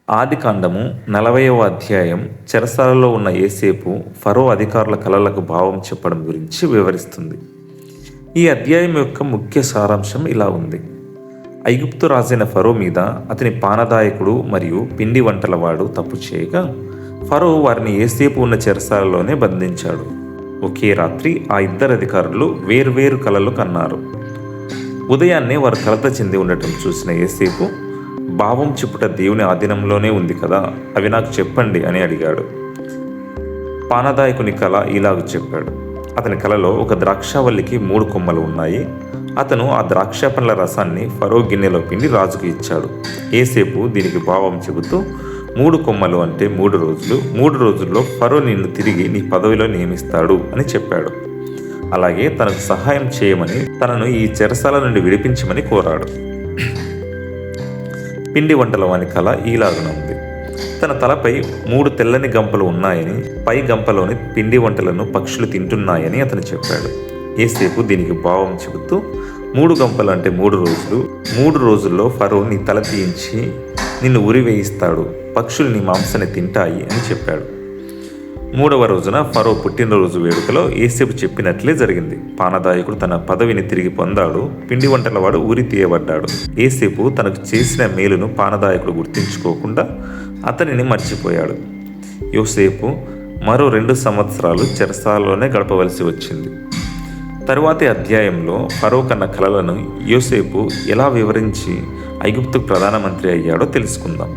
ఆదికాండము 40వ అధ్యాయం చెరసాలలో ఉన్న యోసేపు ఫరో అధికారుల కలలకు భావం చెప్పడం గురించి వివరిస్తుంది. ఈ అధ్యాయం యొక్క ముఖ్య సారాంశం ఇలా ఉంది. ఐగుప్తు రాజైన ఫరో మీద అతని పానదాయకుడు మరియు పిండి వంటలవాడు తప్పు చేయగా ఫరో వారిని యోసేపు ఉన్న చెరసాలలోనే బంధించాడు. ఒకే రాత్రి ఆ ఇద్దరు అధికారులు వేర్వేరు కలలు కన్నారు. ఉదయాన్నే వారు కలత చెంది ఉండటం చూసిన యోసేపు, భావం చెప్పుట దేవుని ఆధీనంలోనే ఉంది కదా, అవి నాకు చెప్పండి అని అడిగాడు. పానదాయకుని కల ఇలాగ చెప్పాడు. అతని కలలో ఒక ద్రాక్షావల్లికి 3 కొమ్మలు ఉన్నాయి. అతను ఆ ద్రాక్ష పండ్ల రసాన్ని ఫరో గిన్నెలో పిండి రాజుకు ఇచ్చాడు. యోసేపు దీనికి భావం చెబుతూ, 3 కొమ్మలు అంటే 3 రోజులు, 3 రోజుల్లో ఫరో నిన్ను తిరిగి నీ పదవిలో నియమిస్తాడు అని చెప్పాడు. అలాగే తనకు సహాయం చేయమని, తనను ఈ చెరసాల నుండి విడిపించమని కోరాడు. పిండి వంటల వాని కల ఈలాగున ఉంది. తన తలపై 3 తెల్లని గంపలు ఉన్నాయని, పై గంపలోని పిండి వంటలను పక్షులు తింటున్నాయని అతను చెప్పాడు. యోసేపు దీనికి భావం చెబుతూ, 3 గంపలు అంటే 3 రోజులు, 3 రోజుల్లో ఫరో నీ తల తీయించి నిన్ను ఉరివేయిస్తాడు, పక్షులు నీ మాంసాన్ని తింటాయి అని చెప్పాడు. 3వ రోజున ఫరో పుట్టినరోజు వేడుకలో యోసేపు చెప్పినట్లే జరిగింది. పానదాయకుడు తన పదవిని తిరిగి పొందాడు. పిండి వంటలవాడు ఉరి తీయబడ్డాడు. యోసేపు తనకు చేసిన మేలును పానదాయకుడు గుర్తించుకోకుండా అతనిని మర్చిపోయాడు. యోసేపు మరో 2 సంవత్సరాలు చెరసాలలోనే గడపవలసి వచ్చింది. తరువాతి అధ్యాయంలో ఫరో కన్న కలలను యోసేపు ఎలా వివరించి ఐగుప్తుకు ప్రధానమంత్రి అయ్యాడో తెలుసుకుందాం.